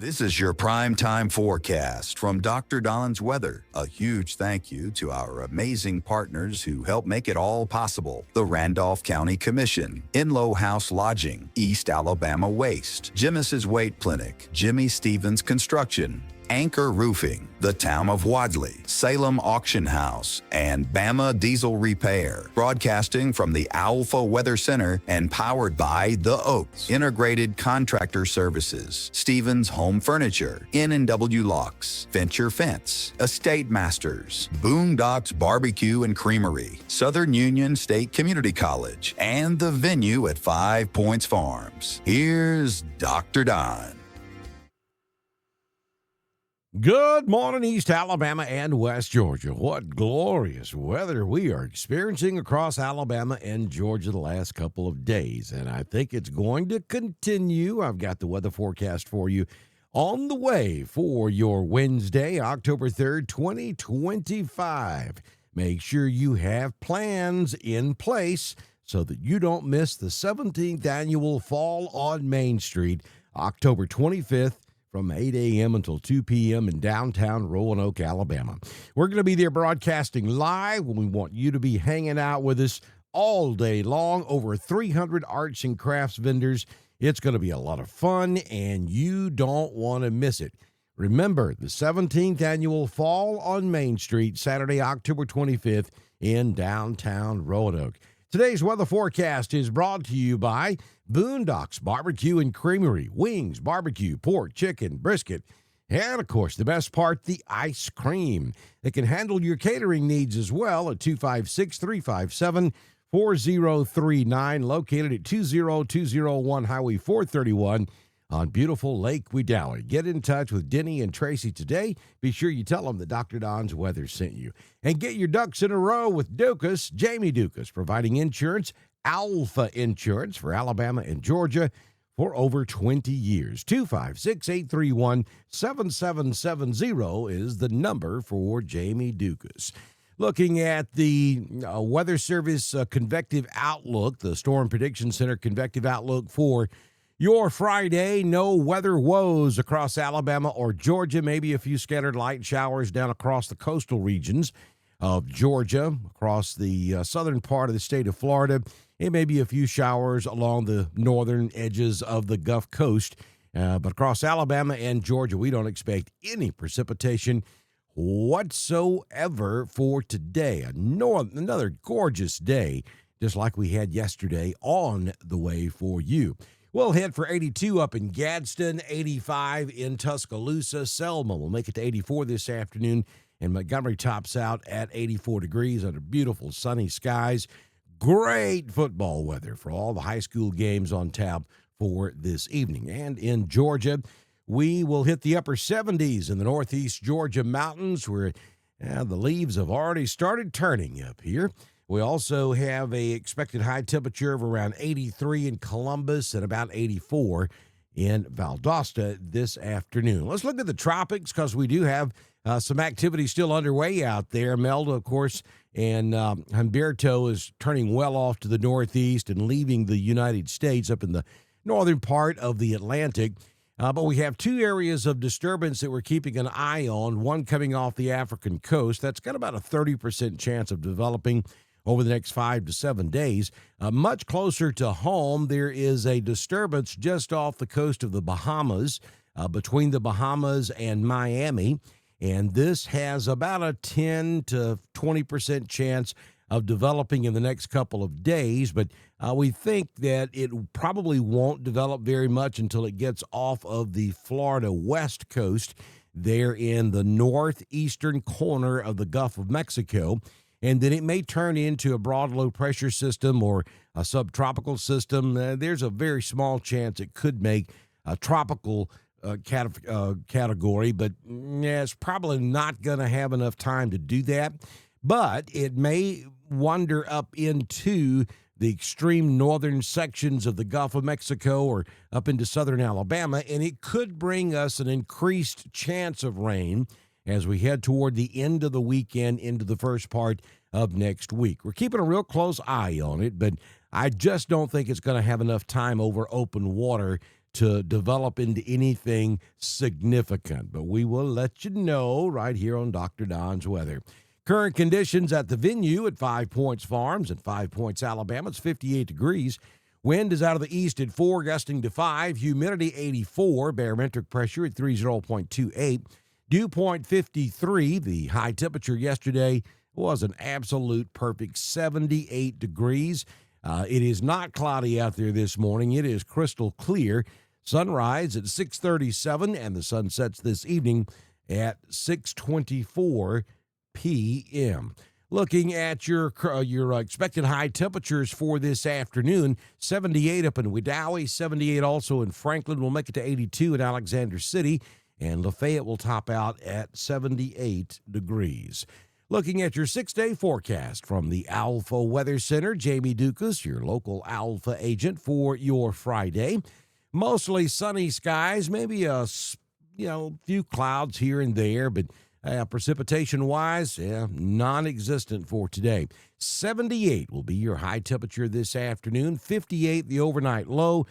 This is your prime time forecast from Dr. Don's Weather. A huge thank you to our amazing partners who help make it all possible. The Randolph County Commission, Inlow House Lodging, East Alabama Waste, Jimis's Weight Clinic, Jimmy Stevens Construction, Anchor Roofing, the Town of Wadley, Salem Auction House, and Bama Diesel Repair. Broadcasting from the Alpha Weather Center and powered by The Oaks, Integrated Contractor Services, Stevens Home Furniture, N&W Locks, Venture Fence, Estate Masters, Boondocks Barbecue and Creamery, Southern Union State Community College, and the venue at 5 Points Farms. Here's Dr. Don. Good morning, East Alabama and West Georgia. What glorious weather we are experiencing across Alabama and Georgia the last couple of days, and I think it's going to continue. I've got the weather forecast for you on the way for your Wednesday, October 3rd, 2025. Make sure you have plans in place so that you don't miss the 17th annual Fall on Main Street, October 25th, from 8 a.m. until 2 p.m. in downtown Roanoke, Alabama. We're going to be there broadcasting live. We want you to be hanging out with us all day long. Over 300 arts and crafts vendors. It's going to be a lot of fun, and you don't want to miss it. Remember, the 17th annual Fall on Main Street, Saturday, October 25th in downtown Roanoke. Today's weather forecast is brought to you by Boondocks Barbecue and Creamery, wings, barbecue, pork, chicken, brisket, and, of course, the best part, the ice cream. They can handle your catering needs as well at 256-357-4039, located at 20201 Highway 431 on beautiful Lake Wedowee. Get in touch with Denny and Tracy today. Be sure you tell them that Dr. Don's Weather sent you. And get your ducks in a row with Dukas, Jamie Dukas, providing insurance, Alpha Insurance for Alabama and Georgia for over 20 years. 256-831-7770 is the number for Jamie Dukas. Looking at the Weather Service convective outlook, the Storm Prediction Center convective outlook for your Friday, no weather woes across Alabama or Georgia, maybe a few scattered light showers down across the coastal regions of Georgia, across the southern part of the state of Florida, and maybe a few showers along the northern edges of the Gulf Coast. But across Alabama and Georgia, we don't expect any precipitation whatsoever for today. Another gorgeous day, just like we had yesterday, on the way for you. We'll head for 82 up in Gadsden, 85 in Tuscaloosa. Selma will make it to 84 this afternoon, and Montgomery tops out at 84 degrees under beautiful sunny skies. Great football weather for all the high school games on tap for this evening. And in Georgia, we will hit the upper 70s in the northeast Georgia mountains, where the leaves have already started turning up here. We also have a expected high temperature of around 83 in Columbus and about 84 in Valdosta this afternoon. Let's look at the tropics, because we do have some activity still underway out there. Melda, of course, and Humberto is turning well off to the northeast and leaving the United States up in the northern part of the Atlantic. But we have two areas of disturbance that we're keeping an eye on, one coming off the African coast. That's got about a 30% chance of developing over the next 5 to 7 days. Much closer to home, there is a disturbance just off the coast of the Bahamas, between the Bahamas and Miami, and this has about a 10 to 20% chance of developing in the next couple of days, but we think that it probably won't develop very much until it gets off of the Florida west coast there in the northeastern corner of the Gulf of Mexico. And then it may turn into a broad low-pressure system or a subtropical system. There's a very small chance it could make a tropical category, but it's probably not going to have enough time to do that. But it may wander up into the extreme northern sections of the Gulf of Mexico or up into southern Alabama, and it could bring us an increased chance of rain as we head toward the end of the weekend into the first part of next week. We're keeping a real close eye on it, but I just don't think it's going to have enough time over open water to develop into anything significant. But we will let you know right here on Dr. Don's Weather. Current conditions at the venue at 5 Points Farms and 5 Points, Alabama. It's 58 degrees. Wind is out of the east at 4, gusting to 5. Humidity 84. Barometric pressure at 30.28. Dew point 53. The high temperature yesterday was an absolute perfect 78 degrees. It is not cloudy out there this morning. It is crystal clear. Sunrise at 6:37, and the sun sets this evening at 6:24 p.m. Looking at your expected high temperatures for this afternoon, 78 up in Wedowee, 78 also in Franklin. We'll make it to 82 in Alexander City, and Lafayette will top out at 78 degrees. Looking at your 6-day forecast from the Alpha Weather Center, Jamie Dukas, your local Alpha agent for your Friday. Mostly sunny skies, maybe a few clouds here and there, but precipitation-wise, non-existent for today. 78 will be your high temperature this afternoon, 58 the overnight low.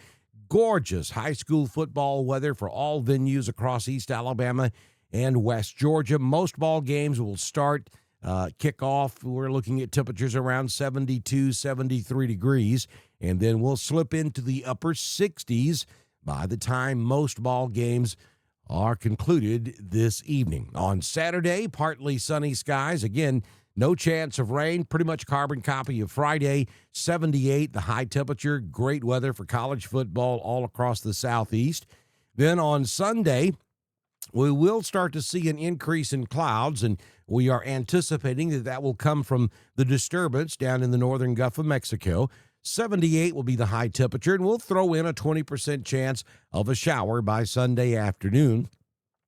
Gorgeous high school football weather for all venues across East Alabama and West Georgia. Most ball games will start kickoff. We're looking at temperatures around 72, 73 degrees, and then we'll slip into the upper 60s by the time most ball games are concluded this evening. On Saturday, partly sunny skies. Again, no chance of rain. Pretty much carbon copy of Friday. 78, the high temperature. Great weather for college football all across the southeast. Then on Sunday, we will start to see an increase in clouds, and we are anticipating that will come from the disturbance down in the northern Gulf of Mexico. 78 will be the high temperature, and we'll throw in a 20% chance of a shower by Sunday afternoon.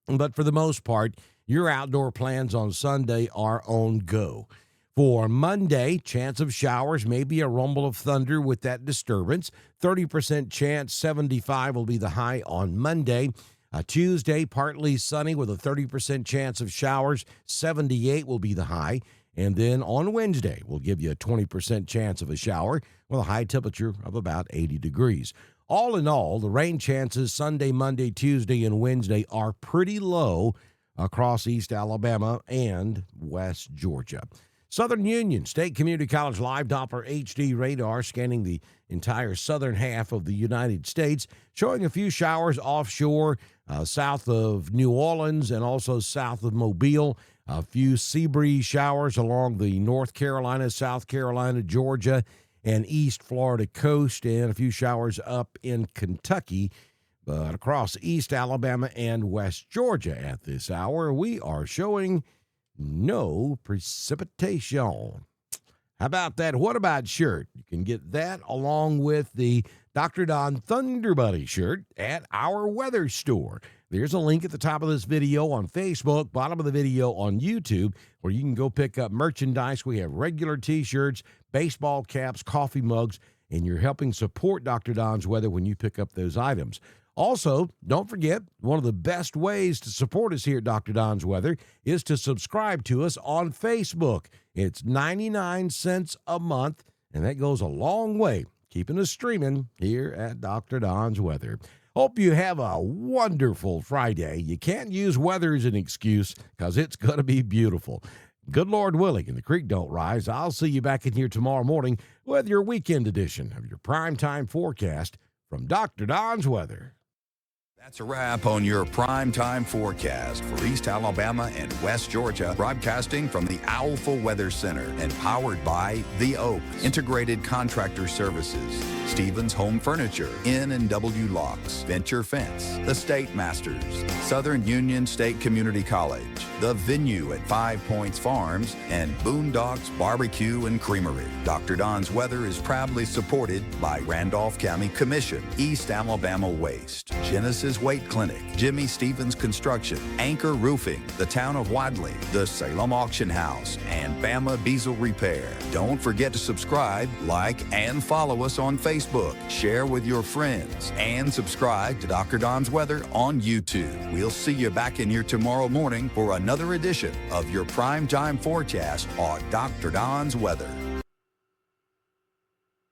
But for the most part, your outdoor plans on Sunday are on go. For Monday, chance of showers, maybe a rumble of thunder with that disturbance. 30% chance, 75 will be the high on Monday. Tuesday, partly sunny with a 30% chance of showers. 78 will be the high. And then on Wednesday, we'll give you a 20% chance of a shower with a high temperature of about 80 degrees. All in all, the rain chances Sunday, Monday, Tuesday, and Wednesday are pretty low across East Alabama and West Georgia. Southern Union State Community College Live Doppler HD radar scanning the entire southern half of the United States, showing a few showers offshore, south of New Orleans and also south of Mobile. A few sea breeze showers along the North Carolina, South Carolina, Georgia, and East Florida coast, and a few showers up in Kentucky. But across East Alabama and West Georgia at this hour, we are showing no precipitation. How about that What About shirt? You can get that along with the Dr. Don Thunder Buddy shirt at our weather store. There's a link at the top of this video on Facebook, bottom of the video on YouTube, where you can go pick up merchandise. We have regular T-shirts, baseball caps, coffee mugs, and you're helping support Dr. Don's Weather when you pick up those items. Also, don't forget, one of the best ways to support us here at Dr. Don's Weather is to subscribe to us on Facebook. It's 99 cents a month, and that goes a long way, keeping us streaming here at Dr. Don's Weather. Hope you have a wonderful Friday. You can't use weather as an excuse because it's going to be beautiful. Good Lord willing, and the creek don't rise. I'll see you back in here tomorrow morning with your weekend edition of your primetime forecast from Dr. Don's Weather. That's a wrap on your primetime forecast for East Alabama and West Georgia, broadcasting from the Alpha Weather Center and powered by The Oaks, Integrated Contractor Services, Stevens Home Furniture, N&W Locks, Venture Fence, The State Masters, Southern Union State Community College, The Venue at 5 Points Farms, and Boondocks Barbecue and Creamery. Dr. Don's Weather is proudly supported by Randolph County Commission, East Alabama Waste, Genesis Weight Clinic, Jimmy Stevens Construction, Anchor Roofing, the Town of Wadley, the Salem Auction House, and Bama Beazle Repair. Don't forget to subscribe, like, and follow us on Facebook. Share with your friends, and subscribe to Dr. Don's Weather on YouTube. We'll see you back in here tomorrow morning for another edition of your primetime forecast on Dr. Don's Weather.